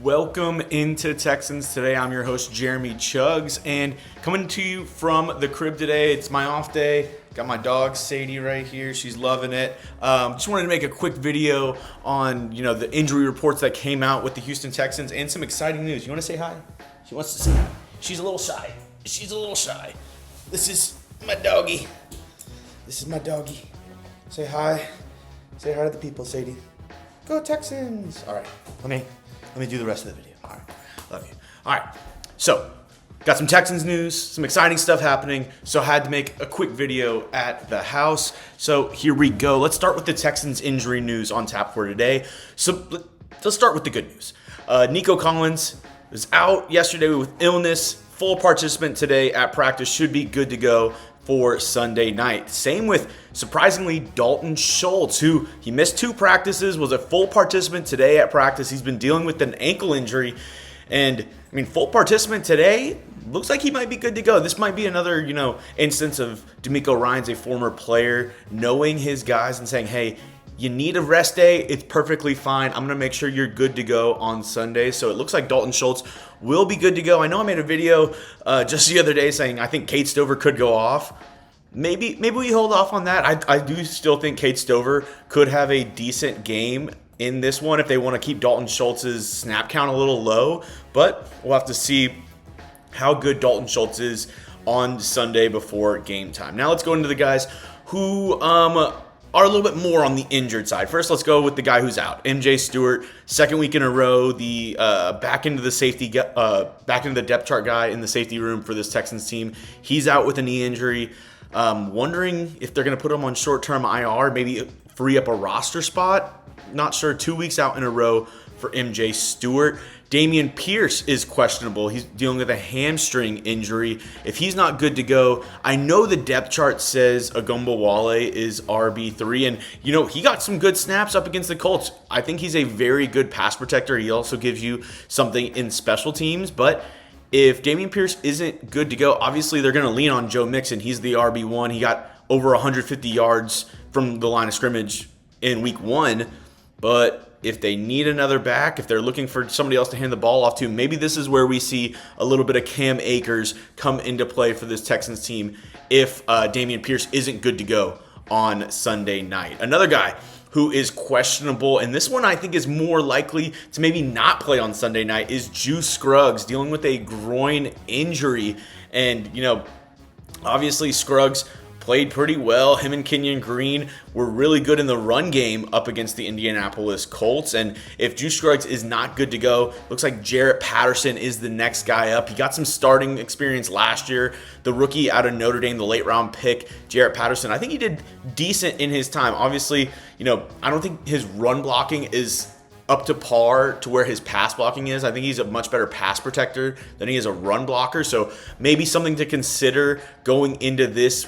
Welcome into Texans Today. I'm your host, Jeremy Chuggs, and coming to you from the crib today. It's my off day. Got my dog, Sadie, right here. She's loving it. Just wanted to make a quick video on, the injury reports that came out with the Houston Texans and some exciting news. You want to say hi? She wants to say hi. She's a little shy. This is my doggy. Say hi. Say hi to the people, Sadie. Go Texans. All right. Let me do the rest of the video. All right. Love you. All right. So, got some Texans news, some exciting stuff happening. So, I had to make a quick video at the house. So, here we go. Let's start with the Texans injury news on tap for today. So, let's start with the good news. Nico Collins was out yesterday with illness. Full participant today at practice. Should be good to go for Sunday night. Same with, surprisingly, Dalton Schultz, who he missed 2 practices, was a full participant today at practice. He's been dealing with an ankle injury, and full participant today. Looks like he might be good to go. This might be another, instance of D'Amico Ryans, a former player, knowing his guys and saying, hey, you need a rest day. It's perfectly fine. I'm going to make sure you're good to go on Sunday. So it looks like Dalton Schultz will be good to go. I know I made a video just the other day saying I think Cade Stover could go off. Maybe we hold off on that. I do still think Cade Stover could have a decent game in this one if they want to keep Dalton Schultz's snap count a little low. But we'll have to see how good Dalton Schultz is on Sunday before game time. Now let's go into the guys who are a little bit more on the injured side. First, let's go with the guy who's out. Stewart, second week in a row, the back into the depth chart guy in the safety room for this Texans team. He's out with a knee injury. Wondering if they're going to put him on short-term IR, maybe free up a roster spot. Not sure. 2 weeks out in a row for Stewart. Dameon Pierce is questionable. He's dealing with a hamstring injury. If he's not good to go, I know the depth chart says Ogunbowale is RB3, and he got some good snaps up against the Colts. I think he's a very good pass protector. He also gives you something in special teams, but if Dameon Pierce isn't good to go, obviously they're going to lean on Joe Mixon. He's the RB1. He got over 150 yards from the line of scrimmage in week 1, but if they need another back, if they're looking for somebody else to hand the ball off to, maybe this is where we see a little bit of Cam Akers come into play for this Texans team if Dameon Pierce isn't good to go on Sunday night. Another guy who is questionable, and this one I think is more likely to maybe not play on Sunday night, is Juice Scruggs, dealing with a groin injury. And, obviously Scruggs played pretty well. Him and Kenyon Green were really good in the run game up against the Indianapolis Colts. And if Juice Scruggs is not good to go, looks like Jarrett Patterson is the next guy up. He got some starting experience last year. The rookie out of Notre Dame, the late round pick, Jarrett Patterson, I think he did decent in his time. Obviously, I don't think his run blocking is up to par to where his pass blocking is. I think he's a much better pass protector than he is a run blocker. So maybe something to consider going into this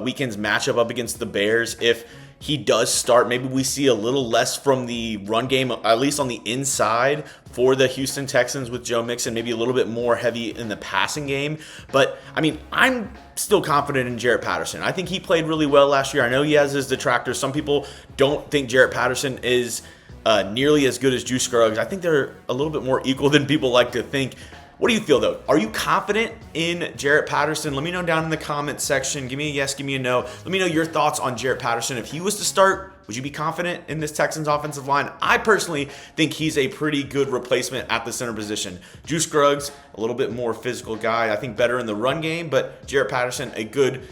weekend's matchup up against the Bears. If he does start, maybe we see a little less from the run game, at least on the inside for the Houston Texans with Joe Mixon, maybe a little bit more heavy in the passing game. But, I'm still confident in Jarrett Patterson. I think he played really well last year. I know he has his detractors. Some people don't think Jarrett Patterson is nearly as good as Juice Scruggs. I think they're a little bit more equal than people like to think. What do you feel, though? Are you confident in Jarrett Patterson? Let me know down in the comment section. Give me a yes, give me a no. Let me know your thoughts on Jarrett Patterson. If he was to start, would you be confident in this Texans offensive line? I personally think he's a pretty good replacement at the center position. Juice Scruggs, a little bit more physical guy. I think better in the run game, but Jarrett Patterson, a good,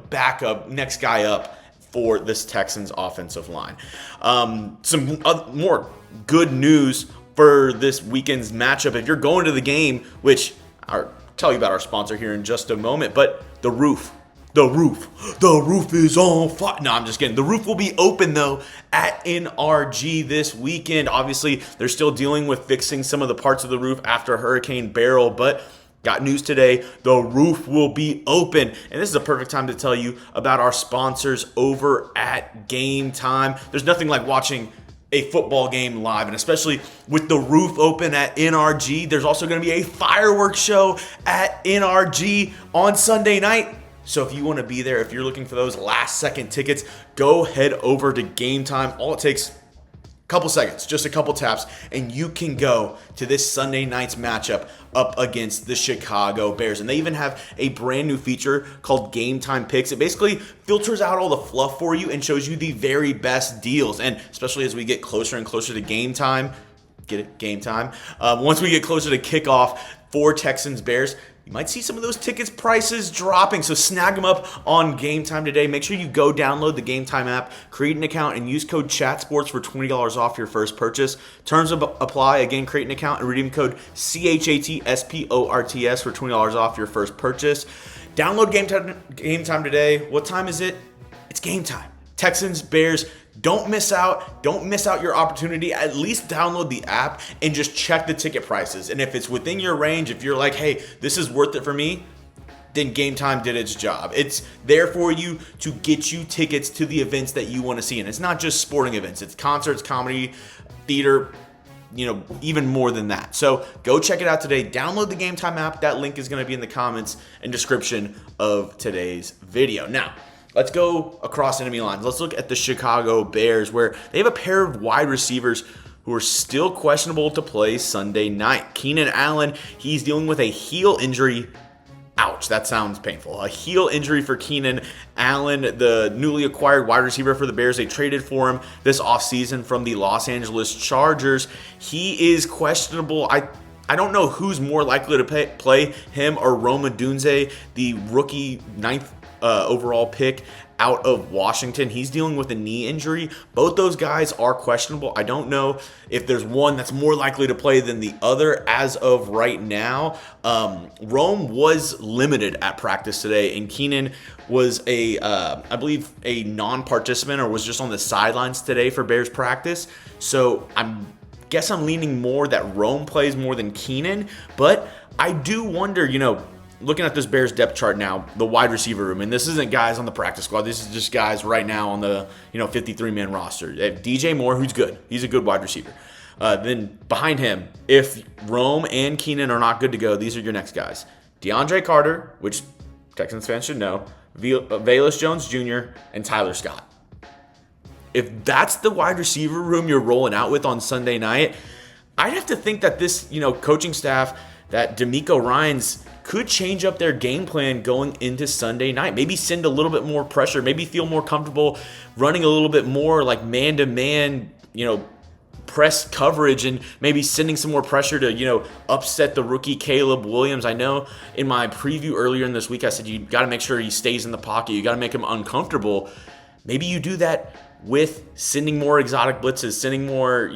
backup, next guy up for this Texans offensive line. Some more good news for this weekend's matchup. If you're going to the game, which I'll tell you about our sponsor here in just a moment, but the roof is on fire. No, I'm just kidding. The roof will be open, though, at NRG this weekend. Obviously, they're still dealing with fixing some of the parts of the roof after Hurricane Beryl, but got news today, the roof will be open. And this is a perfect time to tell you about our sponsors over at Game Time. There's nothing like watching a football game live, and especially with the roof open at NRG. There's also going to be a fireworks show at NRG on Sunday night. So if you want to be there, if you're looking for those last second tickets, go head over to Game Time. All it takes couple seconds, just a couple taps, and you can go to this Sunday night's matchup up against the Chicago Bears. And they even have a brand new feature called Game Time Picks. It basically filters out all the fluff for you and shows you the very best deals. And especially as we get closer and closer to game time, get it? Game time. Once we get closer to kickoff for Texans Bears, you might see some of those tickets prices dropping, so snag them up on Game Time today. Make sure you go download the Game Time app, create an account, and use code CHATSPORTS for $20 off your first purchase. Terms apply. Again, create an account and redeem code CHATSPORTS for $20 off your first purchase. Download Game Time today. What time is it? It's game time. Texans, Bears. Don't miss out. Don't miss out your opportunity. At least download the app and just check the ticket prices. And if it's within your range, if you're like, hey, this is worth it for me, then Game Time did its job. It's there for you to get you tickets to the events that you want to see. And it's not just sporting events. It's concerts, comedy, theater, even more than that. So go check it out today. Download the Game Time app. That link is going to be in the comments and description of today's video. Now, let's go across enemy lines. Let's look at the Chicago Bears, where they have a pair of wide receivers who are still questionable to play Sunday night. Keenan Allen, he's dealing with a heel injury. Ouch, that sounds painful. A heel injury for Keenan Allen, the newly acquired wide receiver for the Bears. They traded for him this offseason from the Los Angeles Chargers. He is questionable. I don't know who's more likely to play him or Odunze, the rookie ninth overall pick out of Washington. He's dealing with a knee injury. Both those guys are questionable. I don't know if there's one that's more likely to play than the other as of right now. Rome was limited at practice today, and Keenan was I believe a non-participant or was just on the sidelines today for Bears practice. So I'm leaning more that Rome plays more than Keenan, but I do wonder, looking at this Bears depth chart now, the wide receiver room, and this isn't guys on the practice squad. This is just guys right now on the 53-man roster. They have DJ Moore, who's good. He's a good wide receiver. Then behind him, if Rome and Keenan are not good to go, these are your next guys. DeAndre Carter, which Texans fans should know, Velus Jones Jr., and Tyler Scott. If that's the wide receiver room you're rolling out with on Sunday night, I'd have to think that this coaching staff, that DeMeco Ryans, could change up their game plan going into Sunday night. Maybe send a little bit more pressure. Maybe feel more comfortable running a little bit more like man-to-man, press coverage, and maybe sending some more pressure to, upset the rookie Caleb Williams. I know in my preview earlier in this week, I said you got to make sure he stays in the pocket. You got to make him uncomfortable. Maybe you do that with sending more exotic blitzes, sending more,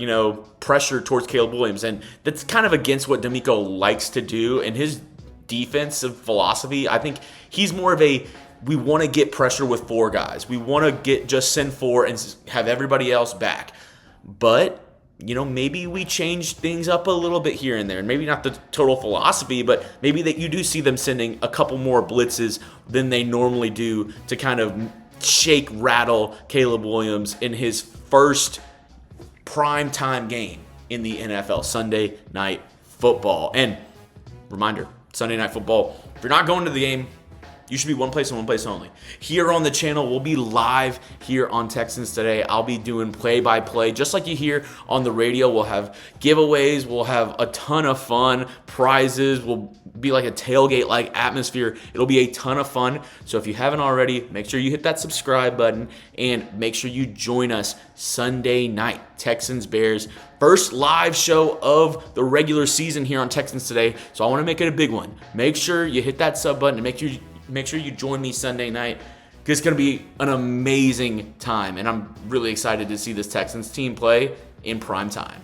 pressure towards Caleb Williams. And that's kind of against what DeMeco likes to do. And his defensive philosophy, I think he's more of we want to get pressure with four guys. We want to just send four and have everybody else back. But, maybe we change things up a little bit here and there. And maybe not the total philosophy, but maybe that you do see them sending a couple more blitzes than they normally do to kind of shake, rattle Caleb Williams in his first primetime game in the NFL, Sunday Night Football. And reminder, Sunday Night Football, if you're not going to the game, you should be one place and one place only. Here on the channel, we'll be live here on Texans Today. I'll be doing play-by-play, just like you hear on the radio. We'll have giveaways. We'll have a ton of fun, prizes. We'll be like a tailgate-like atmosphere. It'll be a ton of fun. So if you haven't already, make sure you hit that subscribe button and make sure you join us Sunday night. Texans Bears, first live show of the regular season here on Texans Today. So I want to make it a big one. Make sure you hit that sub button and make sure you join me Sunday night, because it's going to be an amazing time, and I'm really excited to see this Texans team play in prime time.